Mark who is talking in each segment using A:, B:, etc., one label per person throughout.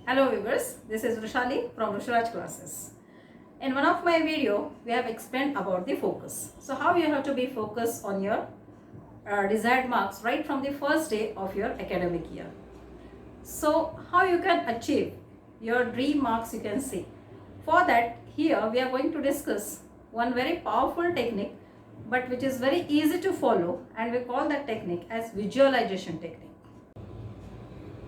A: Hello viewers, this is Vrushalivs from Vrusharaj Classes. In one of my video, we have explained about the focus. So how you have to be focused on your desired marks right from the first day of your academic year. So how you can achieve your dream marks, you can see. For that, here we are going to discuss one very powerful technique, but which is very easy to follow, and we call that technique as visualization technique.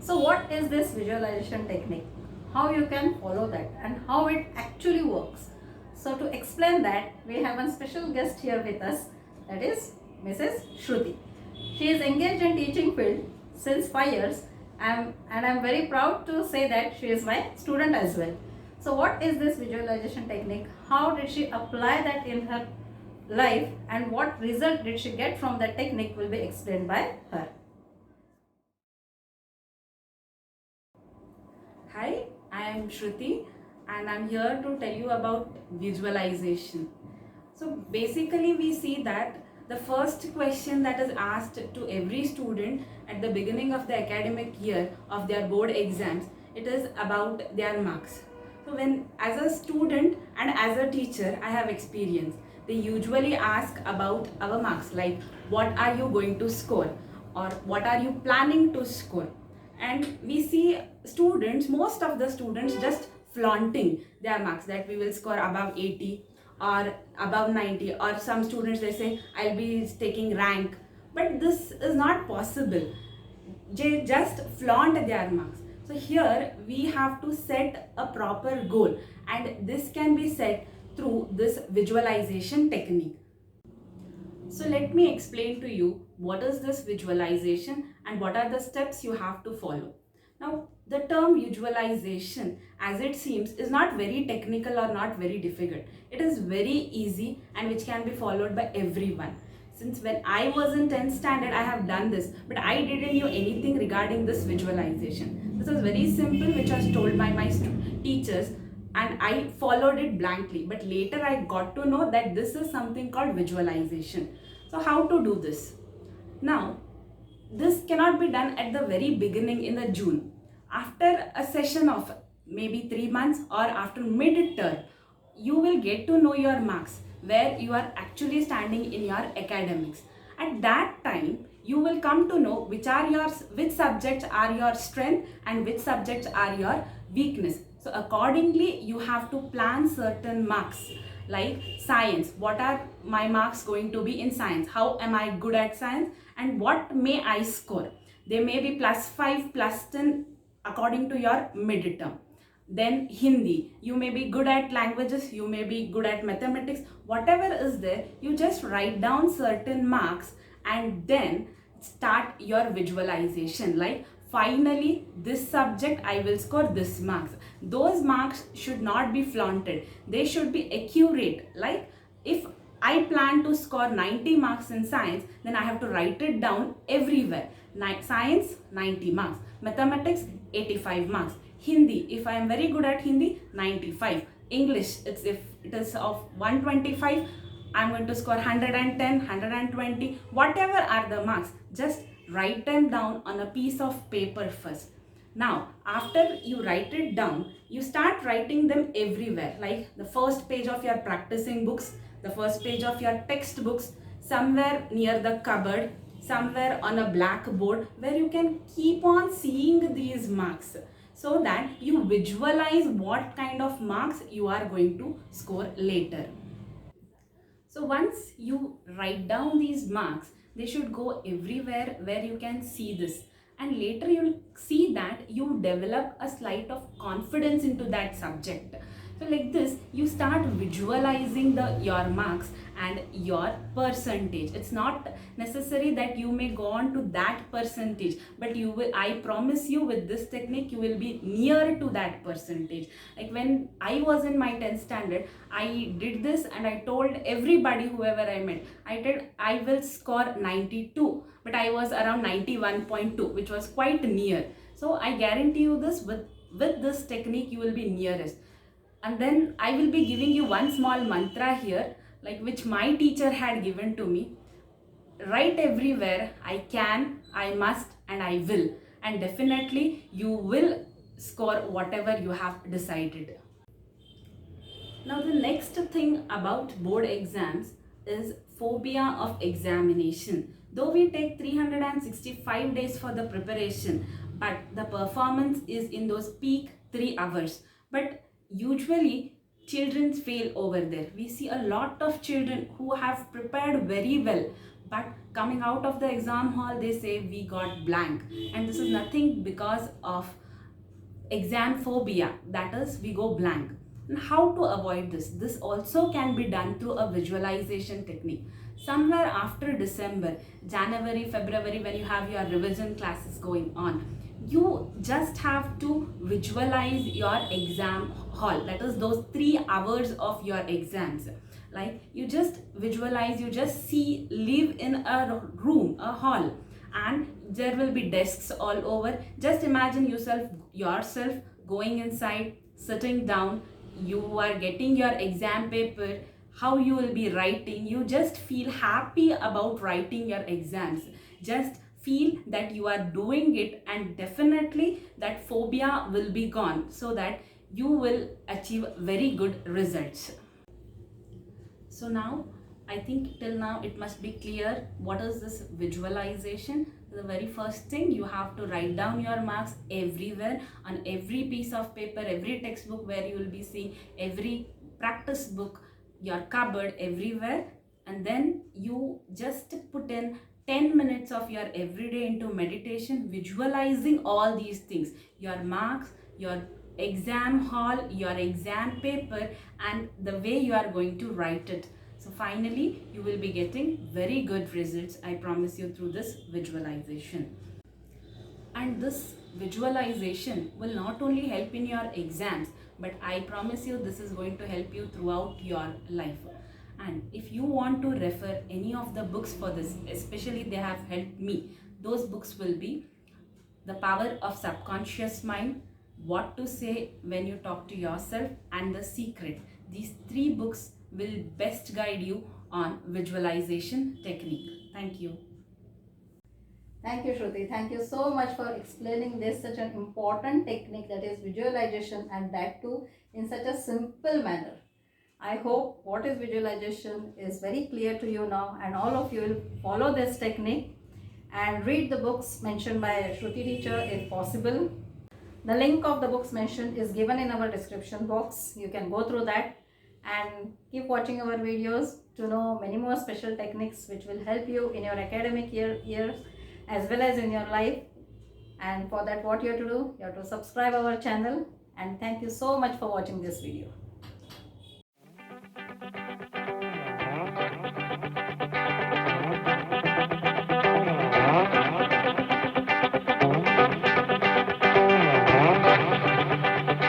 A: So what is this visualization technique? How you can follow that and how it actually works? So to explain that, we have one special guest here with us, that is Mrs. Shruti. She is engaged in teaching field since 5 years, and I'm very proud to say that she is my student as well. So what is this visualization technique? How did she apply that in her life, and what result did she get from that technique will be explained by her.
B: Hi, I am Shruti and I'm here to tell you about visualization. So basically we see that the first question that is asked to every student at the beginning of the academic year of their board exams, it is about their marks. So when as a student and as a teacher I have experience, they usually ask about our marks, like what are you going to score or what are you planning to score. And we see most of the students just flaunting their marks, that we will score above 80 or above 90, or some students they say I'll be taking rank, but this is not possible. They just flaunt their marks. So here we have to set a proper goal, and this can be set through this visualization technique. So let me explain to you what is this visualization and what are the steps you have to follow. Now, the term visualization, as it seems, is not very technical or not very difficult. It is very easy and which can be followed by everyone. Since when I was in 10th standard, I have done this, but I didn't know anything regarding this visualization. This was very simple, which was told by my teachers, and I followed it blankly. But later I got to know that this is something called visualization. So how to do this? Now, this cannot be done at the very beginning in the June. After a session of maybe 3 months or after mid-term, you will get to know your marks, where you are actually standing in your academics. At that time, you will come to know which subjects are your strength and which subjects are your weakness. So accordingly, you have to plan certain marks. Like science, what are my marks going to be in science? How am I good at science? And what may I score? They may be +5, +10 according to your midterm. Then Hindi, you may be good at languages, you may be good at mathematics, whatever is there, you just write down certain marks and then start your visualization. Like finally this subject I will score this marks. Those marks should not be flaunted, they should be accurate. Like if I plan to score 90 marks in science, then I have to write it down everywhere. Science 90 marks, mathematics 85 marks, Hindi, if I am very good at Hindi, 95, English, if it is of 125, I'm going to score 110, 120, whatever are the marks, just write them down on a piece of paper first. Now, after you write it down, you start writing them everywhere, like the first page of your practicing books, the first page of your textbooks, somewhere near the cupboard, somewhere on a blackboard, where you can keep on seeing these marks, so that you visualize what kind of marks you are going to score later. So once you write down these marks, they should go everywhere where you can see this. And later you'll see that you develop a slight of confidence into that subject. So like this, you start visualizing your marks and your percentage. It's not necessary that you may go on to that percentage, but you will, I promise you, with this technique, you will be near to that percentage. Like when I was in my 10th standard, I did this and I told everybody, whoever I met, I will score 92, but I was around 91.2, which was quite near. So I guarantee you this, with this technique, you will be nearest. And then I will be giving you one small mantra here, like which my teacher had given to me. Write everywhere, I can, I must, and I will. And definitely you will score whatever you have decided. Now the next thing about board exams is phobia of examination. Though we take 365 days for the preparation, but the performance is in those peak 3 hours. But usually children fail over there. We see a lot of children who have prepared very well, but coming out of the exam hall they say we got blank, and this is nothing because of exam phobia, that is we go blank. And how to avoid this? This also can be done through a visualization technique. Somewhere after December, January, February, when you have your revision classes going on, you just have to visualize your exam hall, that is those 3 hours of your exams. Like you just visualize, you just see, live in a room, a hall, and there will be desks all over. Just imagine yourself going inside, sitting down, you are getting your exam paper, how you will be writing. You just feel happy about writing your exams. Just feel that you are doing it, and definitely that phobia will be gone, so that you will achieve very good results. So now I think till now it must be clear what is this visualization. The very first thing, you have to write down your marks everywhere, on every piece of paper, every textbook where you will be seeing, every practice book, your cupboard, everywhere. And then you just put in 10 minutes of your everyday into meditation, visualizing all these things, your marks, your exam hall, your exam paper, and the way you are going to write it. So finally, you will be getting very good results, I promise you, through this visualization. And this visualization will not only help in your exams, but I promise you this is going to help you throughout your life. And if you want to refer any of the books for this, especially they have helped me, those books will be The Power of Subconscious Mind, What to Say When You Talk to Yourself, and The Secret. These 3 books will best guide you on visualization technique. Thank you.
A: Thank you, Shruti. Thank you so much for explaining this such an important technique, that is visualization, and that too in such a simple manner. I hope what is visualization is very clear to you now, and all of you will follow this technique and read the books mentioned by Shruti teacher if possible. The link of the books mentioned is given in our description box. You can go through that and keep watching our videos to know many more special techniques which will help you in your academic years as well as in your life. And for that, what you have to do, you have to subscribe our channel. And thank you so much for watching this video.